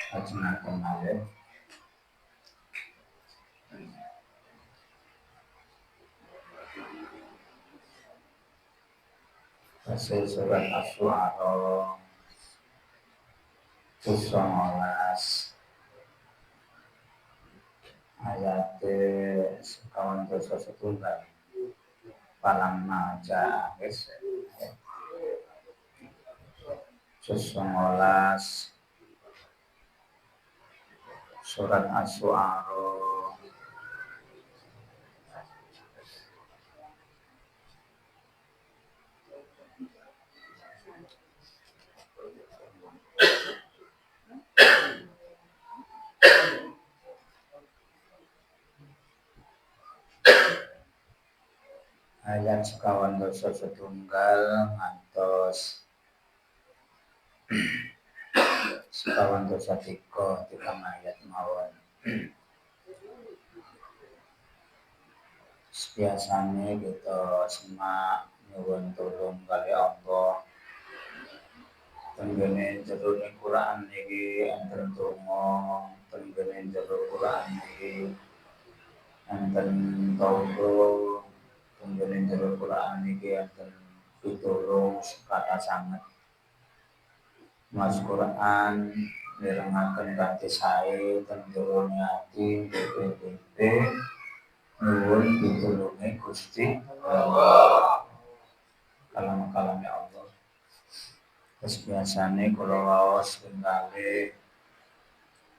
Lajengaken malih hasil surat Asy-Syu'ara juz 19 ayat 51 Falamma ja'a juz 19 surat Asy-Syu'ara ayat 51 ngantos 53 tigang ayat mawon. Biasanya kita semak nyuwun tulung kali Allah tenggene jero Quran iki enten donga tenggene jero Quran iki enten tauhid tenggene jero Quran iki enten pitulung kata sanget Mas Quran mirengaken kanthi sae tenggene ati BPDP nuwun pitulunge Gusti Allah. Kalam-kalame Allah. Terus biasane kula waos penggalih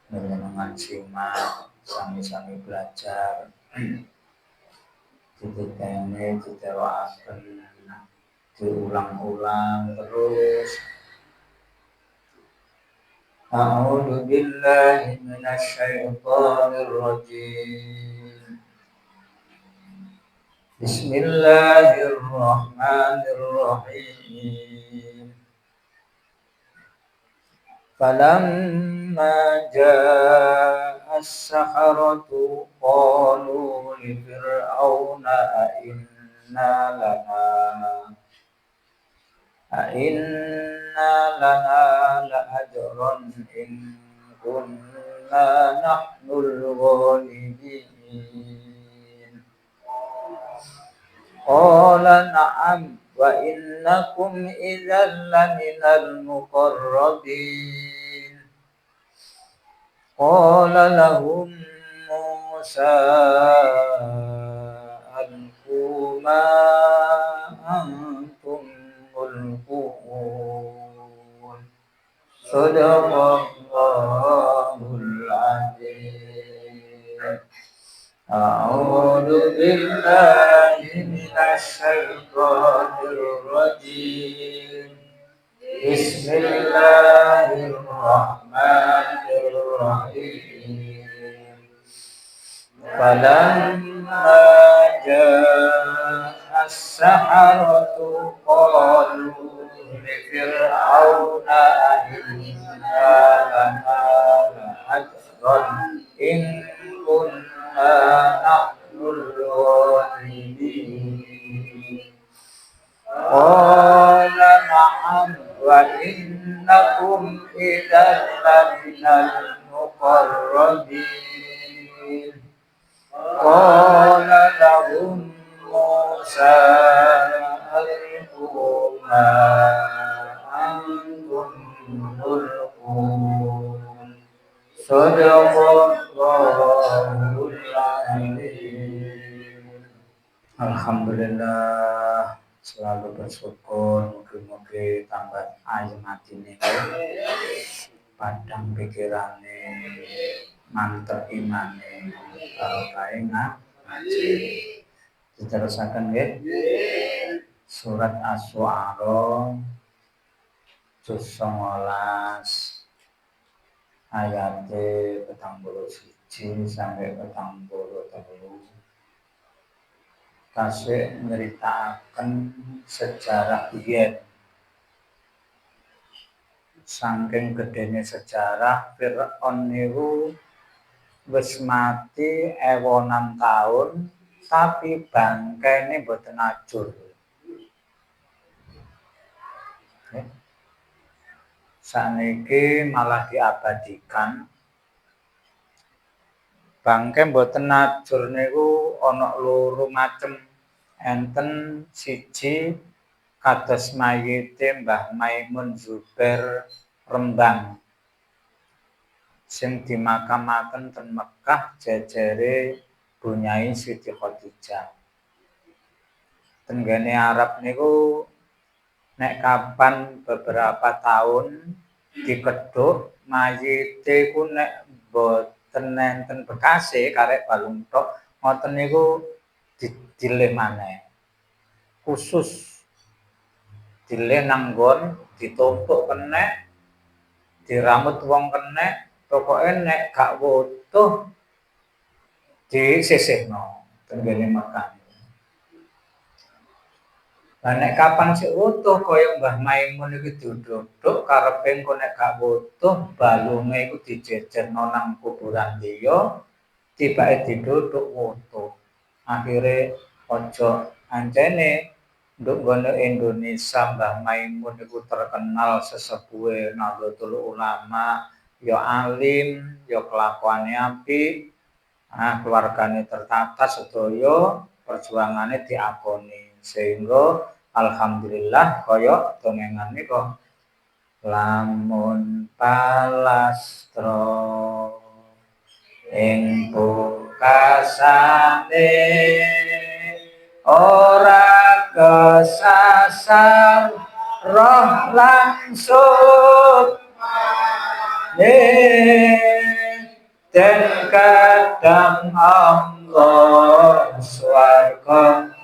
njenengan simak sami-sami belajar. Dititene diterokaken diulang-ulang terus. A'udzu billahi minasy syaithanir rajim. Bismillahirrahmanirrahim. Falamma jaa as-saharatu qalu li fir'auna a inna lana la ajran in kunna nahnul ghalibin. Qala na'am wa innakum idzal laminal muqarrabin. Qala lahum Musa alqu ma antum mulqun. Sadaqallahul azim. A'udzu billahi minasy syaithanir rajim. Bismillahirrahmanirrahim. Falamma jaa as-saharatu qalu li fir'auna inna lana la'ajran in kunna nahnul ghalibin. Qala na'am wa innakum idzal laminal muqarrabin. Qala lahum Musa alqu ma antum mulqun. Sadaqallahul azim. Alhamdulillah, selalu bersyukur, mugi-mugi tambah ayem atine, padang pikirane, mantep imane, barokah ngaji. Diterusaken nggih. Surat Asy-Syu'ara juz 19 ayat 41 sampai 43. Tasik nyeritakan sejarah biyen. Saking gedene sejarah Fir'aun niku wis mati ewonan taun tapi bangkene mboten ajur. sakniki malah diabadikan. Bangke mboten najur niku ana 2 macem. Enten siji kados mayite Mbah Maimun Zubair Rembang sing dimakamaken ten Mekah jejere Bunyai Siti Khadijah. Tenggene Arab niku nek kapan beberapa tahun dikedhuk mayite ku nek boten nenten bekase karek balung tok ngoten niku dilih maneh. Khusus dilih nang nggon ditumpuk kenek diramut wong kenek pokoke nek gak wutuh disisihno tenggene makan. Lah nek kapan sik wutuh kaya Mbah Maimun iki duduk karepe engko nek gak wutuh balunge iku dijejerno nang kuburan liya tibake diduduk wutuh. Akhire aja ancene nduk nggone Indonesia Mbah Maimun iku terkenal sesepuhe Nahdlatul Ulama, ya alim, ya kelakuane apik. Keluargane tertata sedaya, perjuangane diakoni sehingga alhamdulillah kaya dongengan nika lamun palastra ing pungkasane ora kesasar roh langsung dan kadang Allah swarga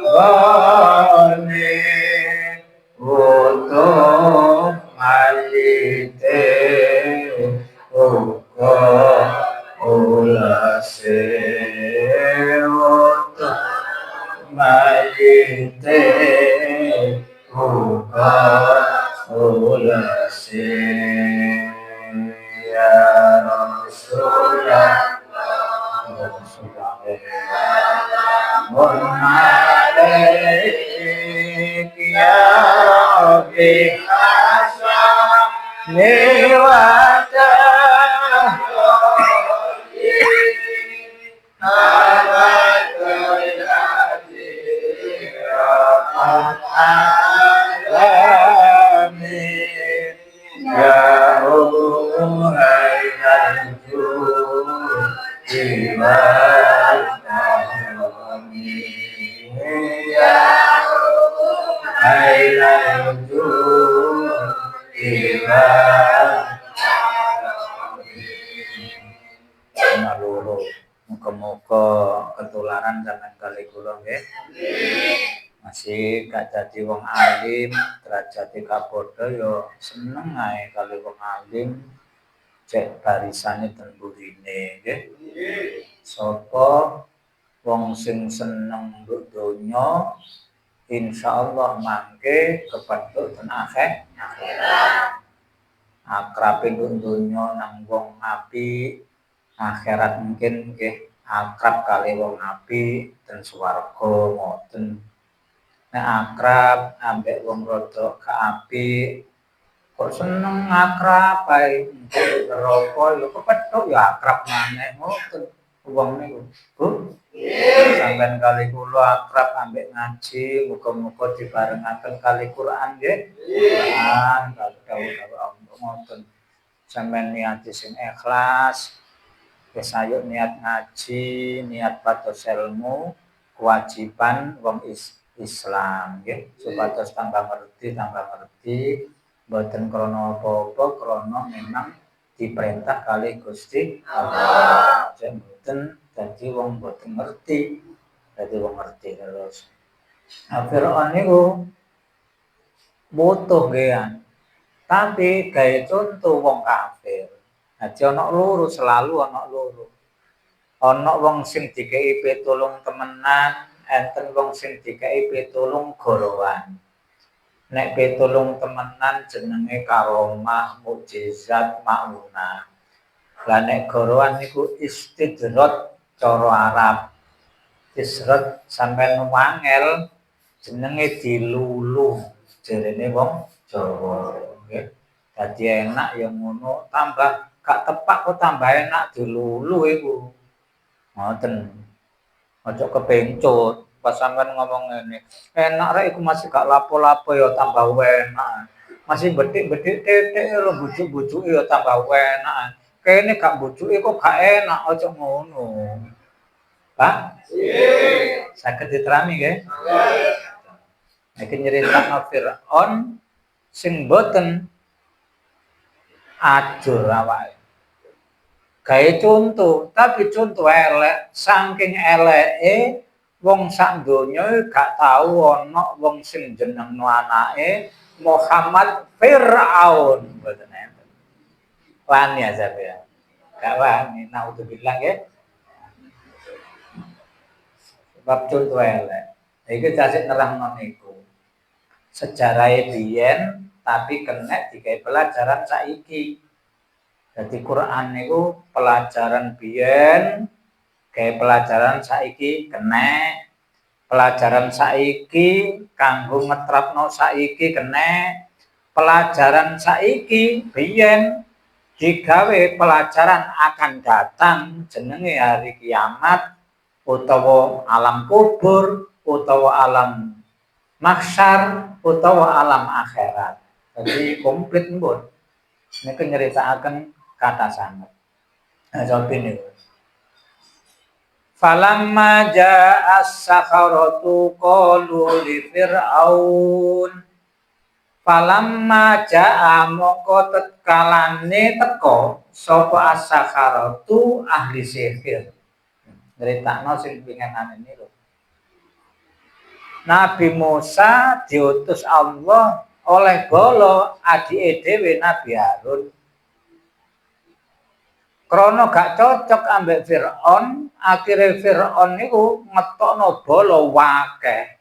gone wutuh malite uga ulase wutuh malite uga ulase ya Rasulullah Mun alaik ya Rabbi niwata Muga-muga ketularan sampeyan kali kula nggih. Masih gak dadi wong alim, derajate kapadha ya seneng ae kali wong alim. Cek barisane ten burine nggih. Sapa wong sing seneng nduk donya insyaallah mangke kepentuk ten akhirat. Akrabe nduk donya nang wong apik, akhirat mungkin nggih akrab kali wong apik ten swarga ngoten. Nek akrab ambek wong rada gak apik kok seneng akrab ae neraka ya kepethuk ya akrab maneh ngoten wong niku. Bu, sampeyan kali kula akrab ambek ngaji, muga-muga dibarengaken kali Quran nggih. Quran dawuh Allah ngoten. Sampeyan niati sing ikhlas, wis ayo niat ngaji, niat pados ilmu, kewajiban wong Islam nggih, supados tambah ngerti, mboten krana apa-apa, krana memang diperintah kali Gusti Allah. Mboten dadi wong mboten ngerti, dadi wong ngerti terus. Fir'aun niku butuh nggih, tapi gawe contoh wong kafir. Dadi ana loro, selalu ana loro. Ana wong sing dikei pitulung temenan, enten wong sing dikei pitulung gorowan. Nek pitulung temenan jenenge karomah, mukjizat, maunah. Lah nek gorowan niku istidrat cara Arab. Istidrat sampeyan wangel jenenge dilulu, jarene wong Jawa. Nggih. Dadi enak ya ngono, tambah gak tepak kok tambah enak dilulu iku. Ngoten. Aja kepencut. Pas sampean ngomong ngene, enak rek iku masih gak lapo-lapo ya tambah enak. Masih bedik-bedik titik lho bujuk-bujuke ya tambah enak. Kene gak bujuke kok gak enak, aja ngono. Pak? Nggih. Saged diterami nggih? Nggih. Iki nyeritakno Firaun sing boten ajur awake. Gawe contoh, tapi contoh elek, saking eleke wong sak donya gak tau ana wong sing jenengno anake Muhammad Firaun, mboten enten. Wani ya sampeyan. Gak wani, naudzubillah nggih. Sebab contoh elek. Iki jasik nerangno niku. Sejarahe biyen tapi kena digawe pelajaran saiki. Jadi Quran niku pelajaran biyen, kayak pelajaran saiki kena, pelajaran saiki kanggo ngetrapno saiki kena, pelajaran saiki biyen digawe pelajaran akan datang jenenge hari kiamat utawa alam kubur utawa alam mahsyar utawa alam akhirat. Jadi komplit mbon. Niku nyeritakaken kata sanget. Nah, coba niku. Falamma jaa as-sakharatu qalu li fir'aun. Falamma jaa moko tetkalane teko sapa as-sakharatu ahli sihir. Nyeritakno sing pingenane niku. Nabi Musa diutus Allah oleh bala adike dhewe Nabi Harun. Krono gak cocok ambek Firaun, akhire Firaun niku ngetokno bala wakeh.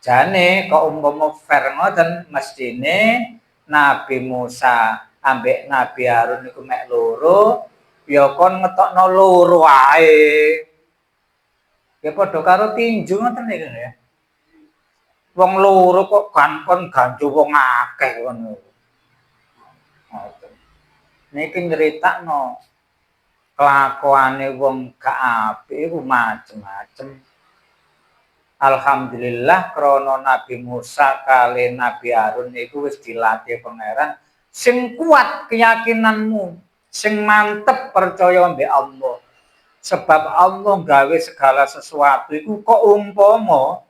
Jane kok umpama fair ngoten mestine Nabi Musa ambek Nabi Harun niku mek loro, ya kon ngetokno loro wae. Ya padha karo tinju ngoten niku ya. Wong loro kok kon ganjo wong akeh ngono. Niki nyeritakno kelakuane wong gak apik iku macem-macem. Alhamdulillah krana Nabi Musa kali Nabi Harun niku wis dilatih pangeran sing kuat keyakinanmu, sing mantep percaya mbek Allah. Sebab Allah gawe segala sesuatu iku kok umpama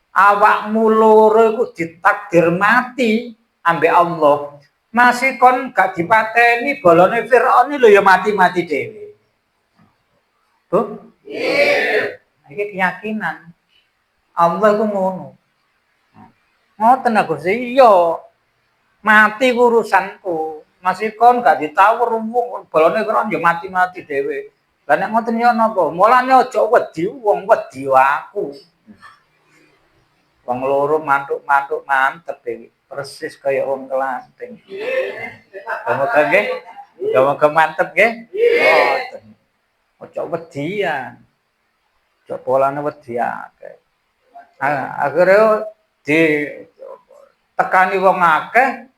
awakmu loro iku ditakdir mati ambek Allah. Masih kon gak dipateni bolone Firaun lho ya mati-mati dhewe. Bu? Nggih. Iki keyakinan. Allah ku ngono. Ngoten aku sih iya. Mati urusanku. Masih kon gak ditawur bolone Firaun ya mati-mati dhewe. Lah nek ngoten ya napa? Mulane aja wedi wong wedi aku. Wong loro mantuk-mantuk mantep iki. Persis kaya wong kelanting. Semoga nggih. Semoga mantep nggih. Ngoten. Ojo wedian. Ojo polane wedi akeh. Akhire di tekani wong akeh.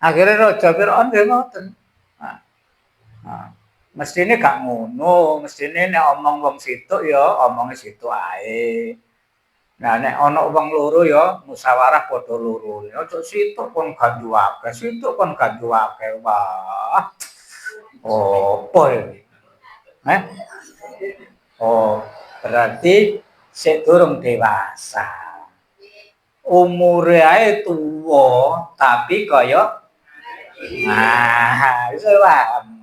Akhire Raja Firaun nggih ngoten. Mestine gak ngono, mestine nek omong wong situk ya omonge situk ae. Nah nek ana wong loro ya musyawarah padha loro. Aja situk kon gandu akeh, situk kon gandu akeh. Wah. Opo iki? Oh, berarti sik durung dewasa. Umure ae tuwa, tapi kaya wis paham.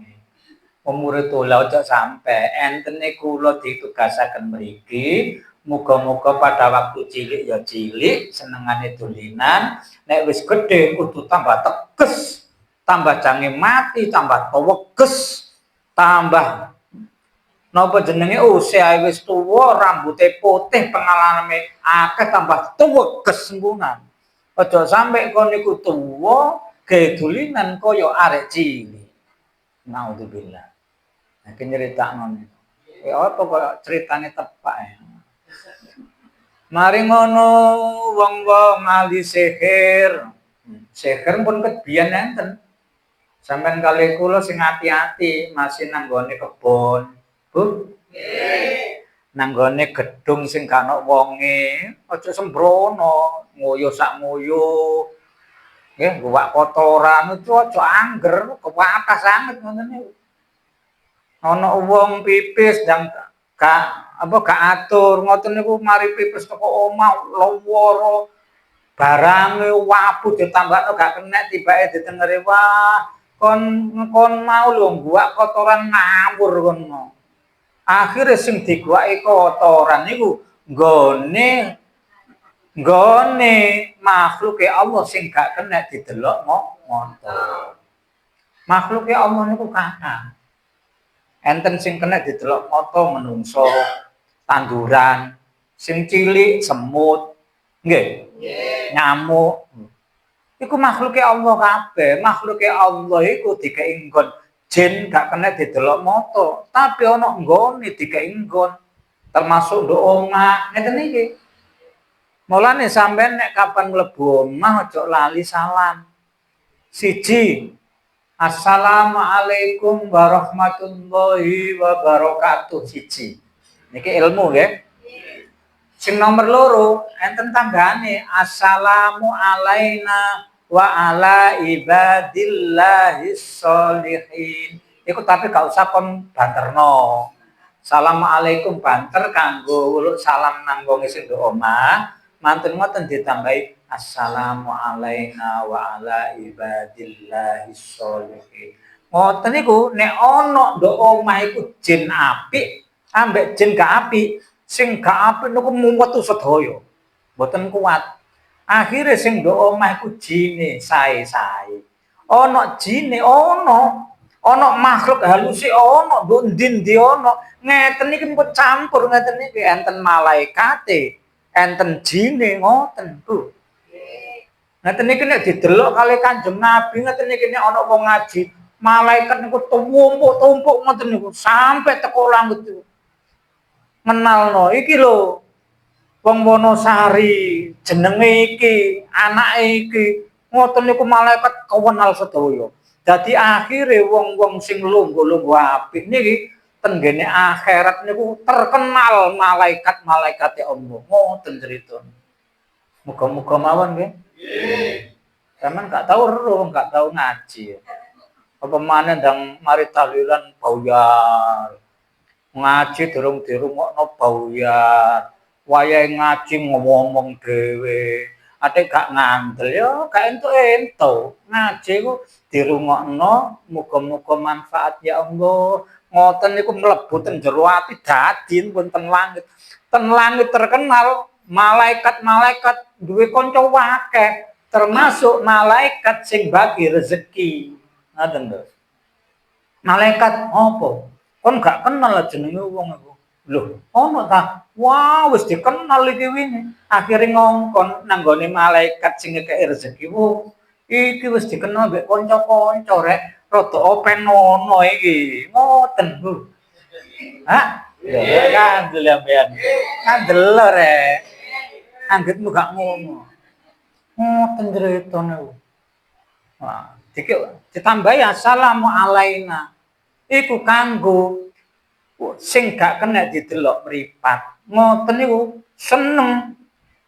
Umure tuwa aja sampe entene kula ditugasaken mriki. Muga-muga pada waktu cilik ya cilik, senengane dolinan, nek wis gedhe kudu tambah teges, tambah jange mati, tambah teweges, tambah napa jenenge usia wis tuwa, rambuté putih, pengalamane akeh tambah teweges sembunan. Aja sampe kon niku tuwa, gawe dolinan kaya arek cilik. Naudzubillah. Iki nyeritakno niku. Ya apa kok ceritane tepak ya. Mari ngono wong-wong ahli sihir Sihir pun kebiyen enten. Sampeyan kali kula sing ati-ati masih nang gone kebon. Bu? Nggih. Nang gone gedung sing gak ono wonge, aja sembrono, nguyuh sak nguyuh. Nggih, guwak kotoran itu aja angger, kewatas sanget ngoten niku. Ana wong pipis ndang gak atur ngoten niku mari pipis teko omah loworo barange wapuh ditambahno gak kenek tibake ditengeri wah kon mau lho guwak kotoran ngawur kono. Akhire sing diguwaki kotoran niku nggone makhluke Allah sing gak kenek didelok ngono. Makhluke Allah niku kathah. Enten sing kena didelok mata menungso, tanduran, sing cilik semut, nggih. Nyamuk. Iku makhluke Allah kabeh. Makhluke Allah iku dikei nggon jin gak kena didelok mata, tapi ana nggone dikei nggon. Termasuk nduk omah, ngeten iki. Mulane sampean nek kapan mlebu omah aja lali salam. Siji, Assalamualaikum warahmatullahi wabarakatuh siji. Niki ilmu nggih. Sing nomor loro enten tanggane assalamu alaina wa ala ibadillahis sholihin. Iku tapi gak usah kon banterno. Assalamualaikum banter kanggo uluk salam nang wong sing nduk omah. Mantun ngoten ditambahi assalamu alaina wa ala ibadillahis sholihin. Ngoten niku nek ana nduk omah iku jin apik ambek jin gak apik, sing gak apik niku mumet sedaya. Mboten kuat. Akhire sing nduk omah iku jine sae-sae. Ana jine ana makhluk halus ana nduk ndi-ndi ana. Ngeten iki mbok campur ngeten iki enten malaikate, enten jine ngoten, Bu. Ngeten iki nek didelok kali Kanjeng Nabi ngeten iki nek ana wong ngaji, malaikat niku tumpuk-tumpuk ngoten niku sampai teko langit niku. Ngenalno iki lho wong Wonosari, jenenge iki, anake iki. Ngoten niku malaikat kewenal sedaya. Dadi akhire wong-wong sing lungguh-lungguh apik niki tenggene akhirat niku terkenal malaikat-malaikate Allah. Ngoten critane. Muga-muga mawon nggih. Sampeyan gak tau ero, gak tau ngaji. Apa maneh ndang mari tahlilan bauyar. Ngaji durung dirungokno bauyar. Wayahe ngaji ngomong dhewe. Ate gak ngandel ya gak entuk-entuk. Ngaji ku dirungokno muga-muga manfaat ya Allah. Ngoten niku mlebu ten jero ati dadi pun ten langit. Ten langit terkenal malaikat-malaikat duwe kanca akeh, termasuk malaikat sing bagi rezeki. Ngoten lho. Malaikat apa? Kon gak kenal jenenge wong iku. Lho, ono ta? Wah, wis dikenal iki wingi. Akhire ngongkon nang gone malaikat sing ngekeki rezeki. Oh, iki wis dikenal mbek kanca-kanca rek. Rada open ono iki. Ngoten, Bu. Hah? Ya kandel sampean. Kandel rek. Anggitmu gak ngono. Ngoten critane. Wah, ditambahi assalamu alaina. Iku kanggo sing gak kena didelok mripat. Ngoten niku seneng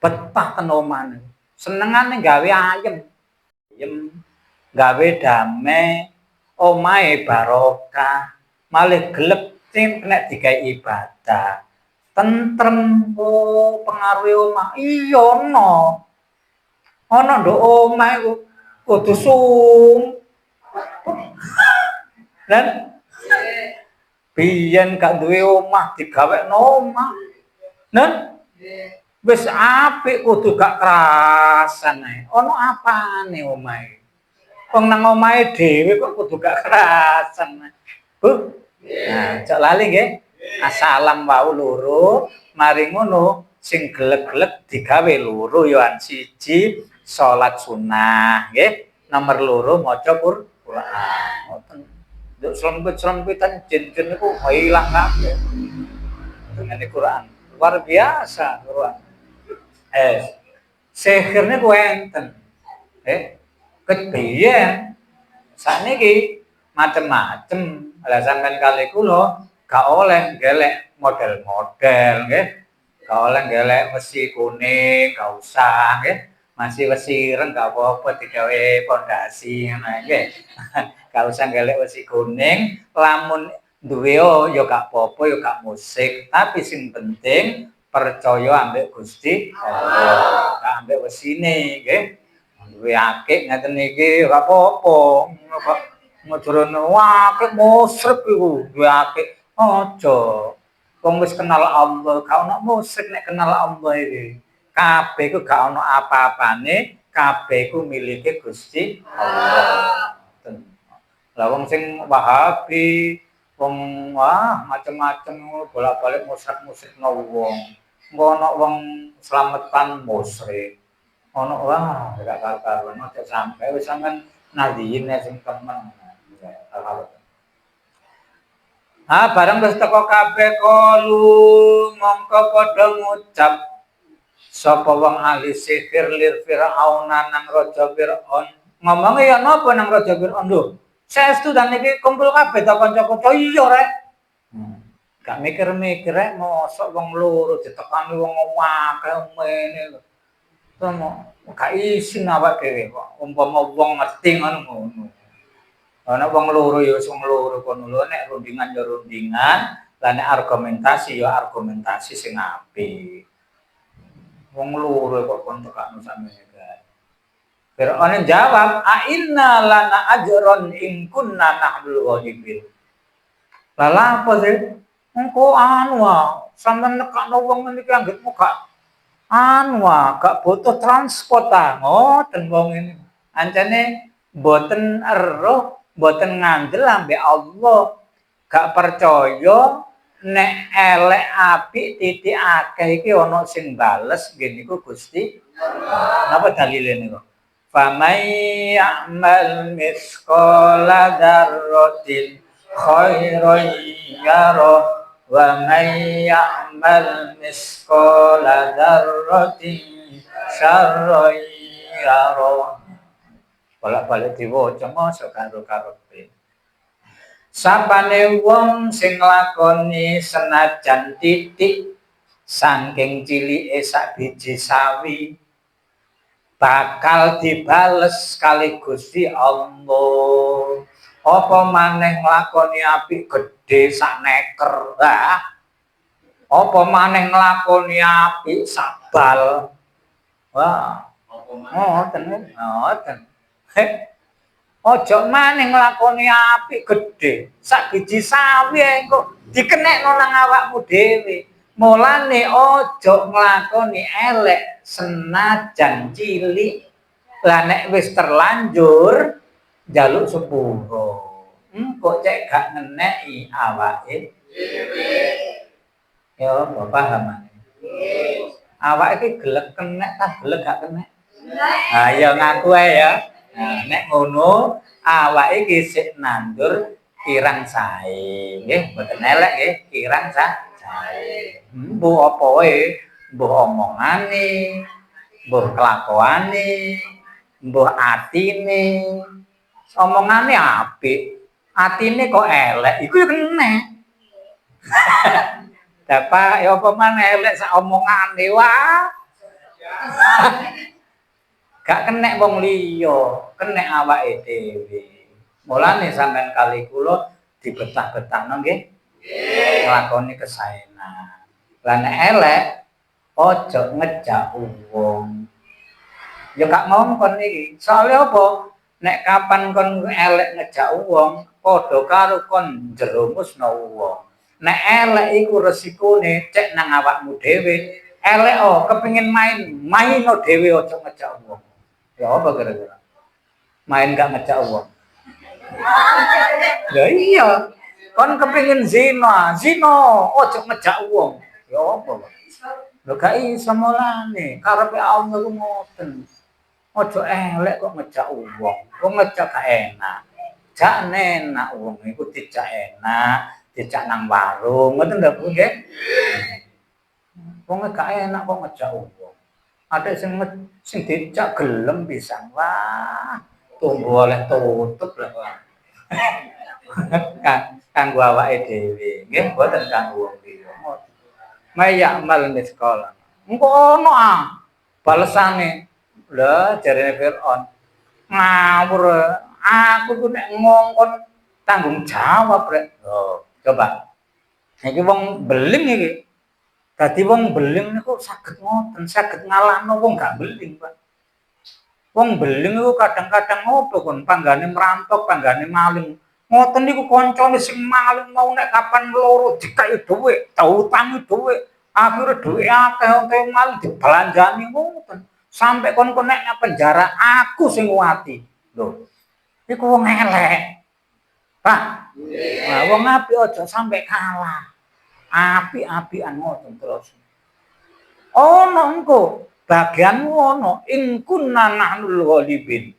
betah ten omah niku. Senengane gawe ayem. Gawe damai, omahe barokah, malih gelep sing kena digawe ibadah. Tentrem pengaruhe omah. Iya ono. Ono nduk omah iku kudu dan biyen gak duwe omah digawekno omah. Nen wis apik kudu gak kerasan ae. Ono apane omahe? Wong nang omahe dhewe kok kudu gak kerasan. Bu. Nah, cok lali nggih. Assalam wau loro, mari ngono sing geleg-geleg digawe loro ya siji salat sunah nggih. Nomor loro maca Quran. Ngoten. Nduk selempit-selempitan jin-jin niku ilang kabeh. Dengan Quran. Luar biasa Quran. Sihir niku enten. Kebiyen sakniki macem-macem. Lah sampean kali kula gak oleh golek model-model nggih. Gak oleh golek wesi kuning, gak usah nggih. Masih wesi ireng gak apa-apa digawe pondasi ngono nggih. Gak usah golek wesi kuning, lamun duwe ya gak apa-apa ya gak musik, tapi sing penting percaya ambek Gusti Allah, gak ambek wesine nggih. Duwe akik ngeten iki ora apa-apa. Ngejrono akik musyrik iku, duwe akik aja. Wong wis kenal Allah, gak ono musyrik nek kenal Allah iki. Kabeh iku gak ono apa-apane, kabeh iku milike Gusti Allah. Lah wong sing Wahabi, wong macem-macem bolak-balik musyrik-musyrikno wong. Engko ana wong slametan musyrik. Ono gak karuan aja sampe wis sampean nadiyin sing temen. Bareng wis teko kabeh kalu mongko padha ngucap sapa wong ahli sihir lir Firaun nang raja Firaun. Ngomonge ya napa nang raja Firaun lho. Saestu dan iki kumpul kabeh ta kanca-kanca iya rek. Gak mikir-mikir rek mosok wong loro ditekani wong akeh ngene lho. Tomo gak isin awak dhewe kok umpama wong ngerti ngono. Ana wong loro ya wis wong loro kono lho nek rundingan ya rundingan, lah nek argumentasi ya argumentasi sing apik. Wong loro kok kon tekakno sampeyan guys. Fir'aun jawab, "A inna lana ajron in kunna nahdul ghalibin." Lah apa sih? Engko sampeyan nekakno wong niki anggitmu gak gak butuh transport ngoten wong ini. Ancane mboten eruh, mboten ngandel ambek Allah. Gak percaya nek elek apik titik akeh iki ana sing bales nggih niku Gusti. Napa dalile niku? Famay ya'mal misqala dzarratin khairan yarah wa may ya'mal misqala dzarratin syarran yarah. Bolak-balik diwaca mosok karo karepe. Sapane wong sing nglakoni senajan titik saking cilike sak biji sawi bakal dibales kali Gusti Allah. Apa maneh nglakoni apik gedhe sak neker. Apa maneh nglakoni apik sak bal. Ngoten. Ojo maneh nglakoni apik gedhe sak biji sawi engko dikenekno nang awakmu dhewe. Mulane ojo nglakoni elek senajan cilik. Lah nek wis terlanjur njaluk sepuro. Engko cek gak ngeneki awake dhewe. Ya, paham. Awake iki gelek kenek ta gelek gak kenek? Ya ngaku ae ya. Nek ngono awake iki sik nandur kirang sae, nggih, mboten elek nggih, kirang sae. Mbuh apa wae, mbuh omongane, mbuh kelakuane, mbuh atine. Omongane apik, atine kok elek, iku yo kenek. Dapat ya apa maneh elek sak omongane gak kenek wong liya, kenek awake dhewe. Mulane sampean kali kula dibetah-betahno nggih. Nglakoni kesaenan. Lah nek elek aja ngejak wong. Ya gak ngongkon iki. Soale apa? Nek kapan kon elek ngejak wong, padha karo kon jerumusno wong. Nek elek iku resikone cek nang awakmu dhewe. Elek kepengin maino dhewe aja ngejak wong. Ya apa kira-kira? Main gak ngejak wong. Ya iya. Kon kepengin zina, aja ngejak wong. Ya apa, Pak? Lho gak iso mulane, karepe Allah ku ngoten. Aja elek kok ngejak wong. Wong ngejak gak enak. Jak enak wong iku dijak enak, dijak nang warung, ngoten lho Bu nggih. Wong gak enak kok ngejak wong. Ada sing dijak gelem pisan. Wah, tumbuh oleh tutup lah. Kanggo awake dhewe. Nggih mboten kanggo wong liya. Maya mal di sekolah. Engko ono balesane. Lah jarene Firaun. Ngawur. Aku ku nek ngongkon tanggung jawab rek. Oh, coba. Iki wong beling iki. Dadi wong beling niku saged ngoten, saged ngalahno wong gak beling, Pak. Wong beling iku kadang-kadang ngopo kon panggane merampok, panggane maling. Ngoten niku kancane sing maling mau nek kapan loro dikai dhuwit, utangi dhuwit. Akhire dhuwit akeh maling dibelanjani ngoten. Sampai kon nek penjara aku sing nguwati. Lho. Iku wong elek. Pak. Nah, wong apik aja sampai kalah. Api-apian ngoten terus. Ono engko bagianmu ono in kunna nahnul ghalibin.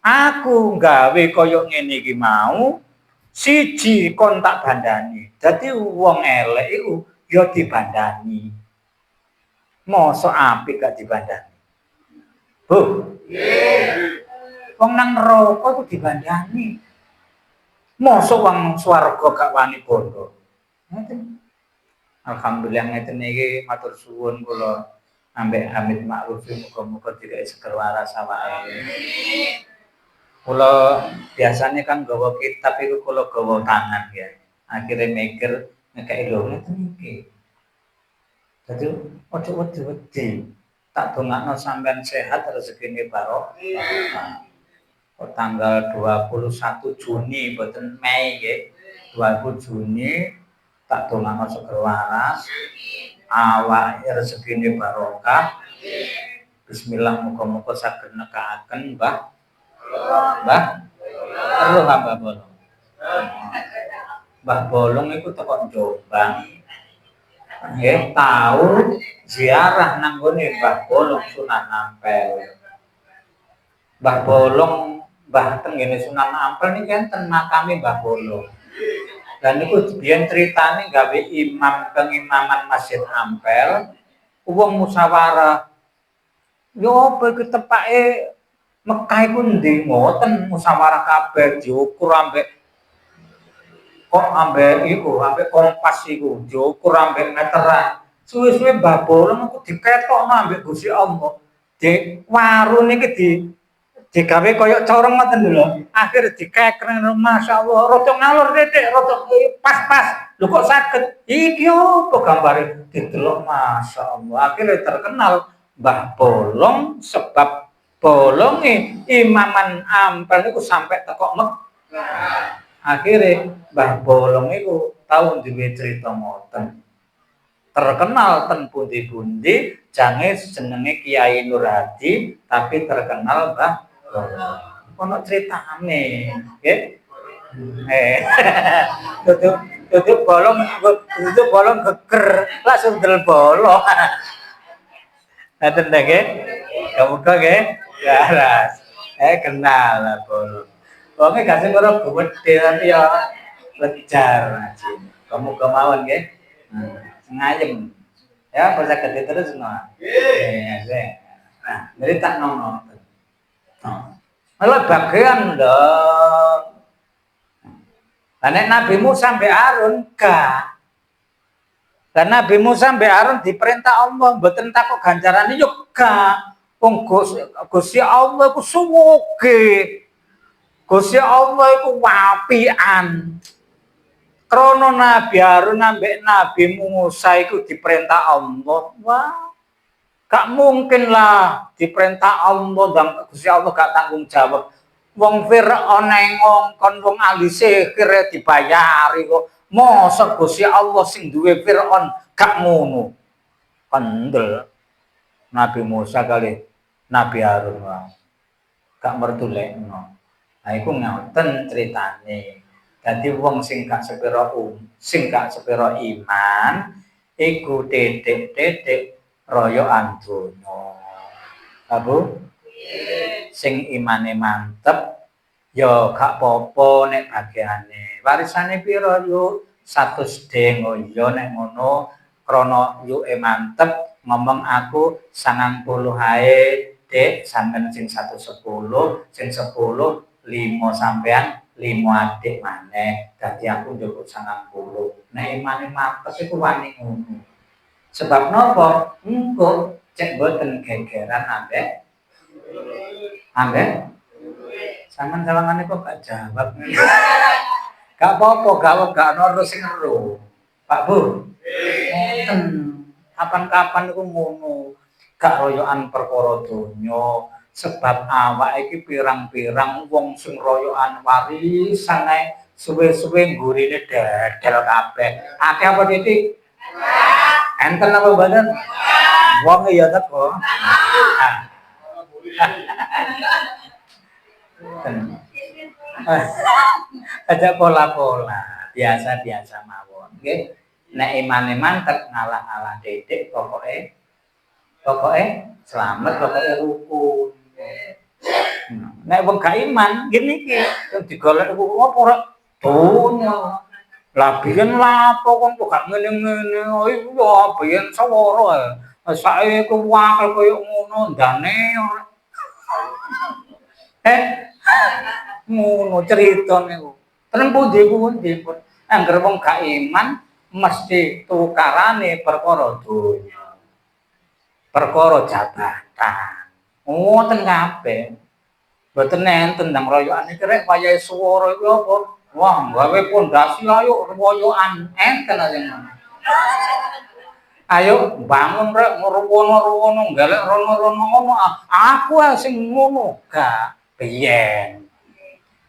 Aku gawe kaya ngene iki mau siji kon tak bandani. Dadi wong elek iku ya dibandani. Mosok apik gak dibandani. Bu. Wong nang neraka iku dibandani. Mosok wong swarga gak wani bondo. Alhamdulillah ngeten iki matur suwun kula ambek Hamid Ma'ruf muga-muga dikek seger waras awake. Kula biasanya kan gawa kitab iku kula gawa tangan ya. Akhire mikir ngekeki lho ngeten iki. Dadi ojo wedi-wedi. Tak dongakno sampean sehat rezekine barokah. Tanggal 21 Juni mboten Mei nggih. 20 Juni tak dongakno seger waras, awake rezekine barokah. Bismillah muga-muga saged nekakaken Mbah. Terus Mbah Bolong. Mbah Bolong iku teko Jombang. Nggih, tau ziarah nang gone Mbah Bolong Sunan Ampel. Mbah Bolong, Mbah tengene Sunan Ampel niki enten makame Mbah Bolong. Dan niku biyen critane gawe imam pengimaman Masjid Ampel, wong musyawarah. Yo apa iki tepake Mekah iku ndi ngoten musyawarah kabeh diukur ambek ambek kompas iku diukur ambek meteran. Suwe-suwe Mbah Bolong iku diketokno ambek Gusti Allah. Di warung iki digawe kaya corong ngoten lho. Akhire dikekreng masyaallah rada ngalor titik, rada pas-pas. Lho kok saged? Iki opo gambare? Didelok masyaallah. Akhire terkenal Mbah Bolong sebab bolonge imaman Ampel niku sampai teko Mekah. Akhire Mbah Bolong iku tau duwe crita ngoten. Terkenal ten pundi-pundi jange jenenge Kiai Nur Hadi tapi terkenal Mbah ono critane nggih. Tutup bolong geger langsung del bolong. Ngaten ta nggih? Kamuka nggih? Garas. Kenal lah bolong. Wonge gak sing ora gedhe tapi ya lejar ngaji. Kamuka mawon nggih. Ngayem. Ya, bisa gede terus no. Nggih. Nah, dari tak nono. Malah bagian dong. Karena Nabi Musa sampai Harun gak. Karena Nabi Musa sampai Harun diperintah Allah mboten takok ganjarane yo gak. Wong Gusti Allah iku suwoge. Gusti Allah iku wapian. Krono Nabi Harun ambek Nabi Musa iku diperintah Allah. Wah. Gak mungkin lah diperintah Allah dan Gusti Allah gak tanggung jawab. Wong Firaun ngongkon wong ahli sihir dibayari kok. Mosok Gusti Allah sing duwe Firaun gak ngono. Kendel Nabi Musa kali Nabi Harun gak mertulekno. Nah iku ngoten ceritane. Dadi wong sing gak sepiro iman iku titik-titik royoan donya. Bu? Sing imane mantep ya gak apa-apa nek bagiane. Warisane pira yo 100 deng yo nek ngono krana yuke mantep ngomong aku 90 hae Dik, sampean sing 110, sing 10 5 sampean 5 adik maneh. Dadi aku njupuk 90. Nek imane mantep iku wani ngono. Sebab napa? Engko cek boten gegeran ambek sampean sawangane kok gak jawab. Gak apa-apa, gak ono sing ero. Pak Bu. Kapan-kapan iku ngono. Gak royokan perkara donya. Sebab awak iki pirang-pirang wong sing royokan warisan ae suwe-suwe gurine dedel kabeh. Akeh apa titik? Enten apa badan? Wong ya teko. Ada pola-pola, biasa-biasa mawon. Nggih. Nek imane mantep ngalah-alah titik pokoke selamat, pokoke rukun. Nek wong gak iman, ngene iki digolek apa ora donya. Lah biyen lapo kon kok gak ngene-ngene. Oh iya biyen sawara. Saiki ku wakil koyo ngono ndane ora. Ngono crita niku. Ten pundi pun. Angger wong gak iman mesti tukarane perkara donya. Perkara jabatan. Ngoten kabeh. Mboten enten ndang royokan iki rek wayahe swara iku apa? Wah, gawe pondasi ayo royokan enten aja. Ayo bangun rek ngruwono-ruwono galek rono-rono ngono. Aku sing ngono gak biyen.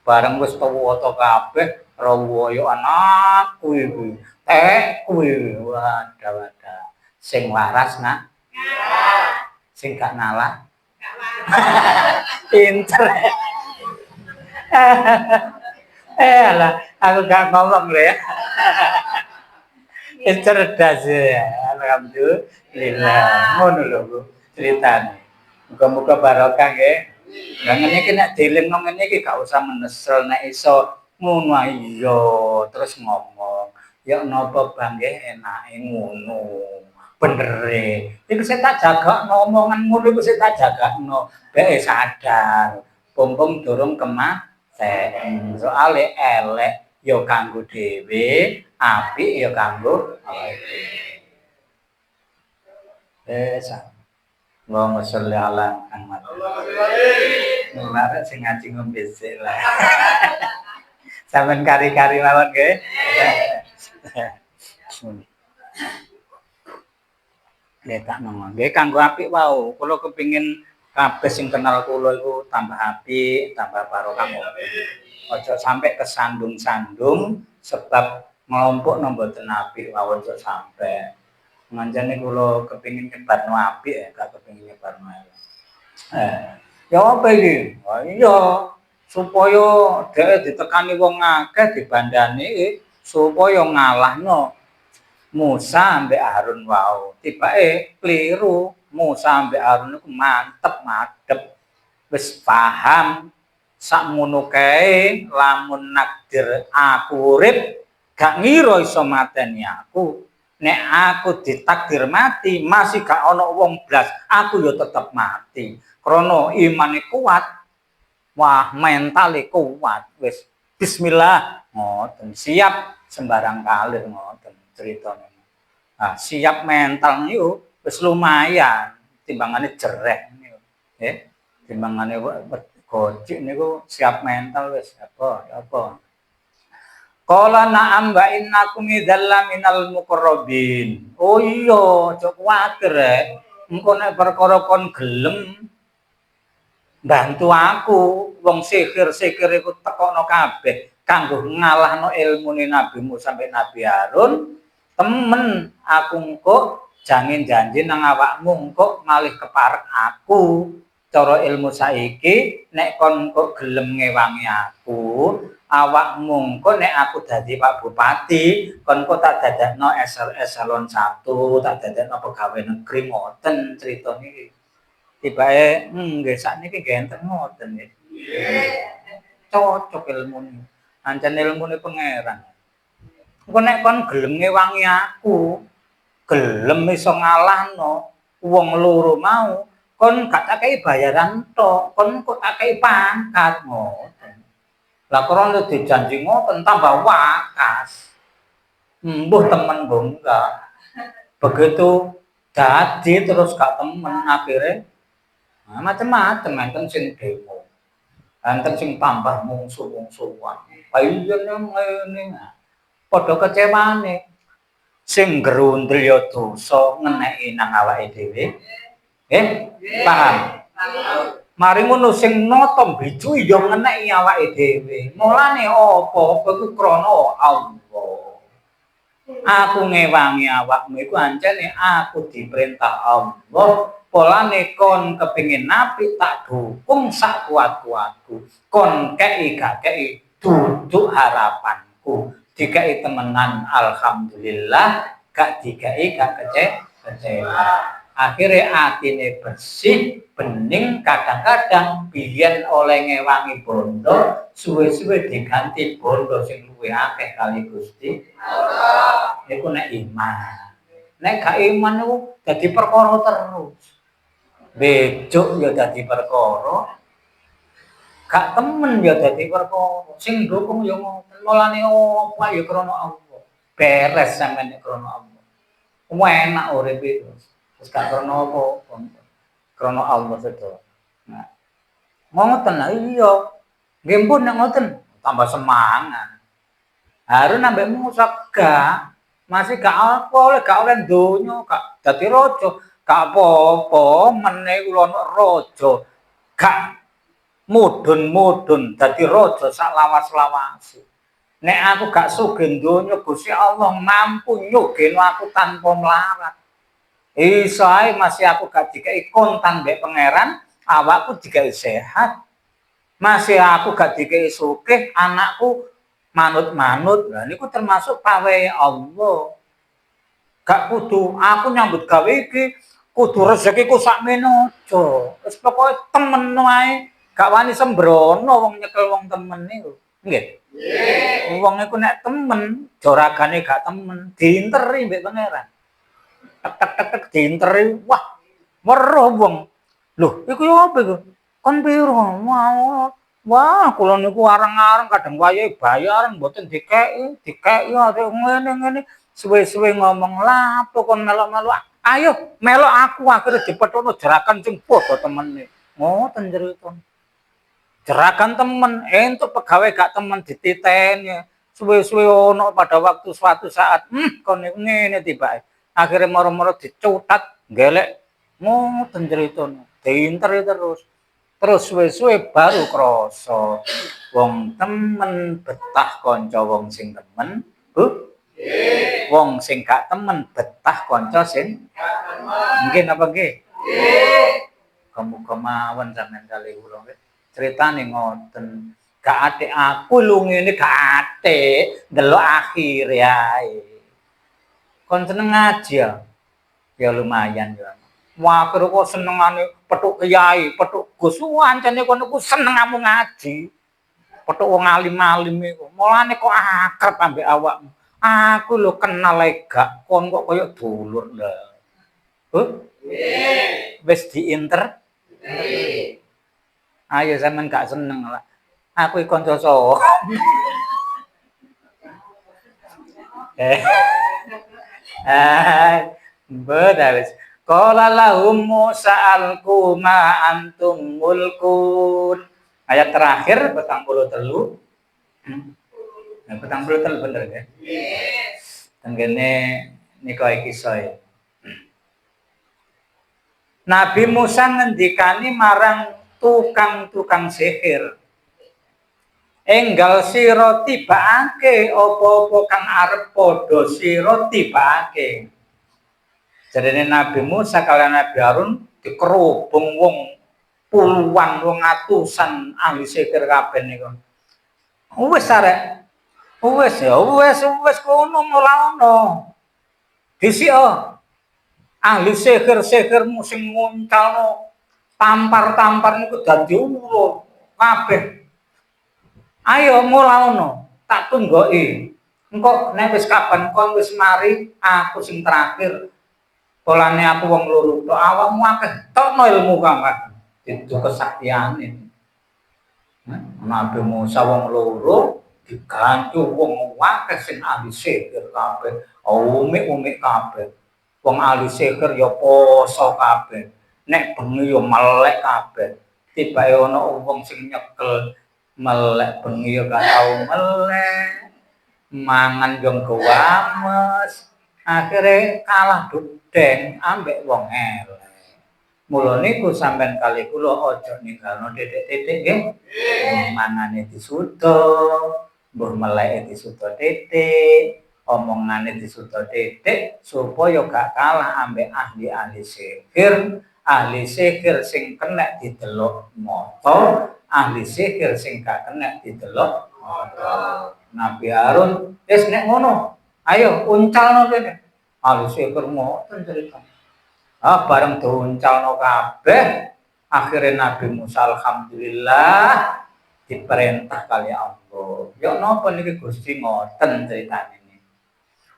Bareng wis tuwa-tuwa kabeh royokan aku iki. Kuwi wadah-wadah. Sing waras nak. Sing gak nalah. Pinter. Alah, aku gak ngomong lho ya. Cerdas ya. Alhamdulillah. Ngono lho Bu, critane. Muga-muga barokah nggih. Lah ngene iki nek dilingno ngene iki gak usah menesel nek iso ngono iya terus ngomong. Ya napa Bang nggih enake ngono. Benere. Iku sing tak jagakno omongan ngono iku sing tak jagakno. Bek sadar. Pompong durung kematen. Soale elek ya kanggo dhewe, apik ya kanggo awake dhewe. Allahumma sholli ala Muhammad. Nek sing ngaji ngombe sik lah. Sampeyan kari-kari mawon nggih. Tak monggo. Nggih kanggo apik wau. Kula kepengin kabeh sing kenal kula iku tambah apik, tambah barokah. Aja sampai kesandung-sandung sebab ngelompok mboten apik wau aja sampai. Manjane kula kepengin nyebarno apik ya, gak kepengin nyebarno elek. Ya apa iki? Oh iya, supaya dhek ditekani wong akeh dibandani supaya ngalahno Musa ambek Harun wau. Tibake kliru. Musa ambek Harun iku mantep madhep. Wis paham sakmono kae lamun nakdir aku urip gak ngira iso mateni aku. Nek aku ditakdir mati masih gak ana wong blas, aku ya tetep mati. Krana imane kuat. Wah, mentale kuat. Wis bismillah ngoten. Siap sembarang kalir ngoten. Ceritane. Nah, siap mental niku wis lumayan timbangane jereh niku. Nggih. Timbangane gojek niku siap mental wis apa. Qala na'am wa innakum idzal minal muqarrabin. Oh iya, aja kuwatir rek. Engko nek perkara kon gelem bantu aku, wong sihir-sihir iku tekono kabeh kanggo ngalahno ilmune Nabi Musa sampai Nabi Harun. Temen aku engko janji nang awakmu engko malih keparek aku cara ilmu saiki nek kon engko gelem ngewangi aku awakmu engko nek aku dadi Pak Bupati kon engko tak dadekno eselon 1 tak dadekno pegawai negeri ngoten crita niki tibake nggih sakniki nggih enten ngoten nggih cocok ilmune ancen ilmune pangeran. Engko nek kon gelem ngewangi aku, gelem iso ngalahno wong loro mau, kon gak tak kei bayaran tok, kon kok tak kei pangkat ngoten. Lah krana dijanji ngoten tambah wakas. Mbuh temen mbuh enggak. Begitu dadi terus gak temen akhirnya macam-macam enten sing demo. Enten sing tambah mungsuh-mungsuhan. Payen ngene. Padha kecewane. Sing grundel ya dosa ngeneki nang awake dhewe. Paham? Mari ngono sing nata beju ya ngeneki awake dhewe. Mulane apa iku krana Allah. Aku ngewangi awakmu iku ancene aku diperintah Allah. Polane kon kepengin napi tak dukung sak kuat-kuatku. Kon kei gak kei duduk harapanku. Dikai temenan alhamdulillah, gak dikai gak kecewa. Akhirnya atine bersih, bening, kadang-kadang biyen oleh ngewangi bondo, suwe-suwe diganti bondo sing luwih akeh kali Gusti Allah. Iku nek iman. Nek gak iman niku dadi perkara terus. Bejuk ya dadi perkara, gak temen ya dadi perkara. Sing dukung ya ngoten. Mulane apa ya krana Allah. Beres sampeyan nek krana Allah. Enak urip iki. Wis gak krana apa-apa. Krana Allah sedaya. Nah, ngoten lah iya. Nggih pun nek ngoten tambah semangat. Harun ambek Musa gak masih gak oleh donya, gak dadi raja. Gak apa-apa meneh kula ana raja. Gak mudhun-mudhun dadi raja sak lawas-lawase. Nek aku gak sugih donya Gusti Allah mampu nyugeno aku tanpa melarat. Iso ae masih aku gak dikai kontan mbek pangeran, awakku dikai sehat. Masih aku gak dikai sugih, anakku manut-manut. Lah niku termasuk pawehe Allah. Gak kudu aku nyambut gawe iki kudu rezekiku sakmene aja. Wis pokoke temen wae, gak wani sembrono wong nyekel wong temen niku. Nggih. Nggih. Wong iku nek temen, joragane gak temen, diinteri mbek pangeran. Tek diinteri, wah, weruh wong. Lho, iku yo apa iku? Kon piro? Wah, kula niku areng-areng kadang wayahe bayaran mboten dikeki ngene-ngene. Suwe-suwe ngomong lapo kon melok-melok. Ayo, melok aku akhirnya dipethono jerakan sing padha temene. Ngoten critane. Jerakan temen, entuk pegawai gak temen dititeni. Suwe-suwe ono pada waktu suatu saat, kon ngene tibake. Akhirnya moro-moro dicutat, gelek, ngoten ceritane. Diinteri terus. Terus suwe-suwe baru krasa. Wong temen betah kanca wong sing temen, Bu. Nggih. Wong sing gak temen betah kanca sing gak temen. Nggih napa nggih? Nggih. Muga mawon sampeyan kalih kula nggih. Critane ngoten. Gak atik aku lu ngene gak atik, ndelok akhire ae. Kon seneng ngaji ya? Ya lumayan ya. Wah, kok senengane petuk kiai, petuk Gus, ancene kono ku seneng amu ngaji. Petuk wong alim-alim iku. Mulane kok akrab ambek awakmu. Aku lho kenal ae gak, kon kok koyo dulur lah. Nggih. Wis diinter? Nggih. Ayo sampean gak seneng lah. Aku iki kanca soho. Betul. Qala lahum Musa alquma antum mulkun. Ayat terakhir 43. 43 bener ya? Nggih. Tenggene nika iki soe. Nabi Musa ngendikani marang tukang-tukang sihir. Enggal sira tibake apa-apa kang arep padha sira tibake. Jadine Nabi Musa kalian Nabi Harun dikerubung wong puluhan wong atusan ahli sihir kabeh niku. Wis arek. Wis kono ora ono. Dhisik ahli sihir-sihirmu sing nguncalno tampar-tampar niku dadi ulo kabeh. Ayo mula ono, tak tunggoki. Engko nek wis kapan kon wis mari, aku sing terakhir Polane aku wong loro tok, awakmu akeh tokno ilmu kang itu kesaktiane. Nabi Musa wong loro digantu wong akeh sing ahli sihir kabeh, umik-umik kabeh. Wong ahli sihir ya poso kabeh. Nek bengi ya melek kabeh. Tibake ana wong sing nyekel melek bengi ya gak tau melek. Mangan yo gowames. Akhire kalah dudeng ambek wong elek. Mula niku sampean kali kula aja ninggalno titik-titik nggih. Mangane disuda, mbuh meleke disuda titik, omongane disuda titik supaya gak kalah ambek ahli-ahli sihir. Ahli sihir sing kena didelok mata, ahli sihir sing gak kena didelok mata. Nabi Harun, wis nek ngono, ayo uncalno kene. Ahli sihir ngoten cerita. Bareng diuncalno kabeh, akhire Nabi Musa alhamdulillah diperintah kali Allah. Ya napa niki Gusti ngoten critane niki.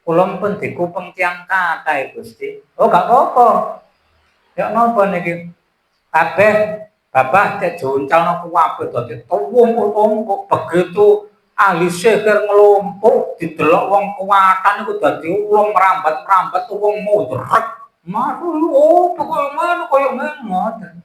Kula pun dikupeng tiyang kathah Gusti. Oh gak apa-apa. Ya napa niki kabeh Bapak cek diuncalno kabeh dadi tumpuk-tumpuk begitu ahli sihir ngelumpuk didelok wong kuwatan iku dadi wong merambat-merambat wong mudrek. Maru pokoke koyo ngoten.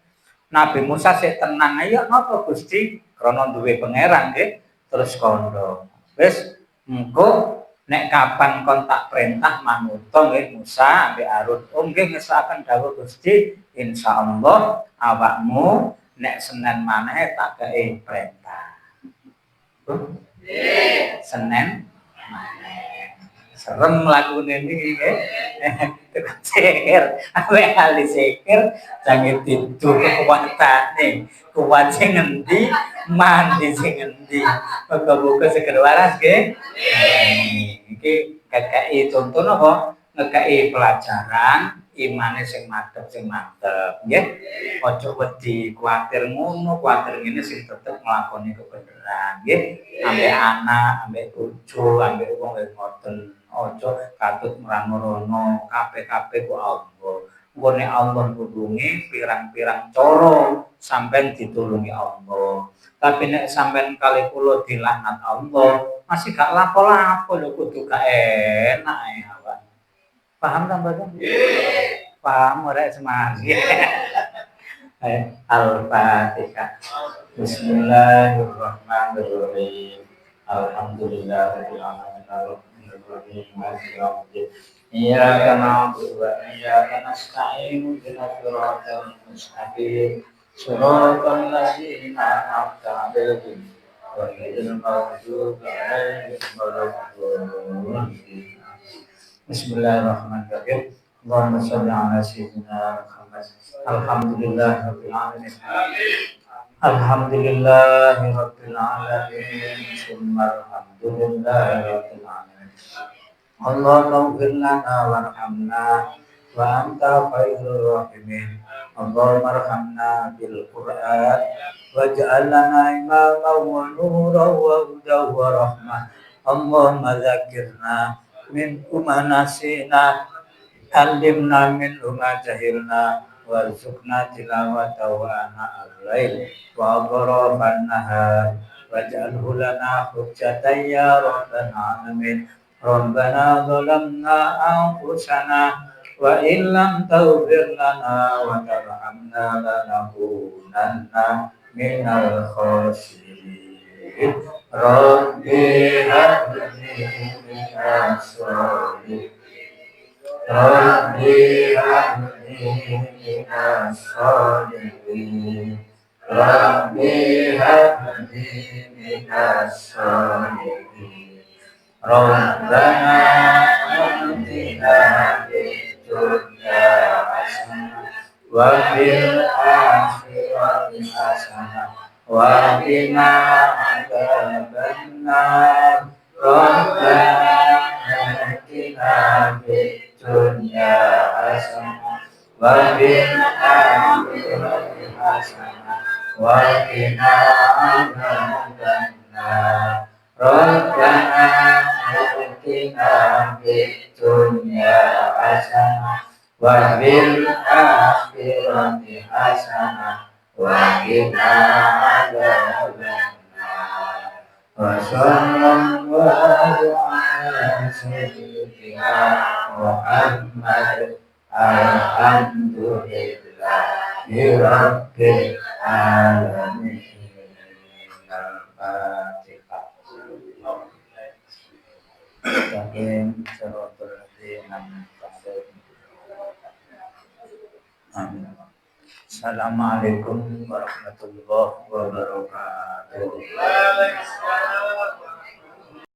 Nabi Musa sik tenang ayo napa Gusti krana duwe pangeran nggih terus kandha. Wis engko nek kapan kon tak perintah manuta nggih Musa ambek Harun. Oh nggih ngesaken dawuh Gusti insyaallah awakmu nek Senin maneh tak kei perintah. Nggih. Senin maneh. Serem lakune niki nggih. Sihir, awe ahli sihir jange tidur kekuatane. Kuat sing ngendi, mandi sing ngendi. Muga-muga seger waras nggih. Iki kakek contoh napa? Ngekeki pelajaran imane sing mantep nggih. Aja wedi kuwatir ngono, kuwatir ngene sing tetep nglakoni kebenaran nggih. Ambek anak, ambek bojo, ambek wong ngoten. Ojo katut merang-rono kabeh-kabeh ku Allah. Engko nek Allah nulungi pirang-pirang cara sampean ditulungi Allah. Tapi nek sampean kali kula dilaknat Allah, masih gak lapo-lapo lho kudu gak enak ya, Pak. Paham ta, Mbak? Nggih. Paham ora semari. Al-Fatihah. Bismillahirrahmanirrahim. Alhamdulillahirabbil alamin. Iyyaka na'budu wa iyyaka nasta'in ihdinas siratal mustaqim siratal ladzina an'amta 'alaihim ghairil maghdubi 'alaihim waladdallin. Bismillahirrahmanirrahim. Allahumma shalli 'ala sayyidina Muhammad. Alhamdulillahirabbil alamin. Alhamdulillahirabbil alamin. Alhamdulillahirabbil alamin. Allahumma ighfir lana warhamna wa anta khairur rahimin. Allahumma arhamna bil Qur'an waj'al lana imaman wa nuran wa hudan wa rahmah. Allahumma dzakirna min ma nasina, alimna min ma jahilna, warzuqna tilawatahu ana al-lail wa atrafan nahar waj'alhu lana hujjatan ya rabbal alamin. Rabbana zalamna anfusana wa in lam taghfir lana wa tarhamna lanakunanna minal khasirin. Rabbi hab li minas solihin. Rabbi hab li minas solihin. Rabbi hab li minas solihin. Rabbana atina fid dunya hasanah wa fil akhirati hasanah wa qina adzabannar. Rabbana atina fid dunya hasanah wa fil akhirati hasanah wa qina adzabannar. Rabbana atina fid dunya hasanah wa bil akhirati hasanah wa qina adzabannar. Wa sallallahu ala sayyidina Muhammad. Alhamdulillahi rabbil alamin. Al-Fatihah. Amin. Assalamualaikum warahmatullahi wabarakatuh.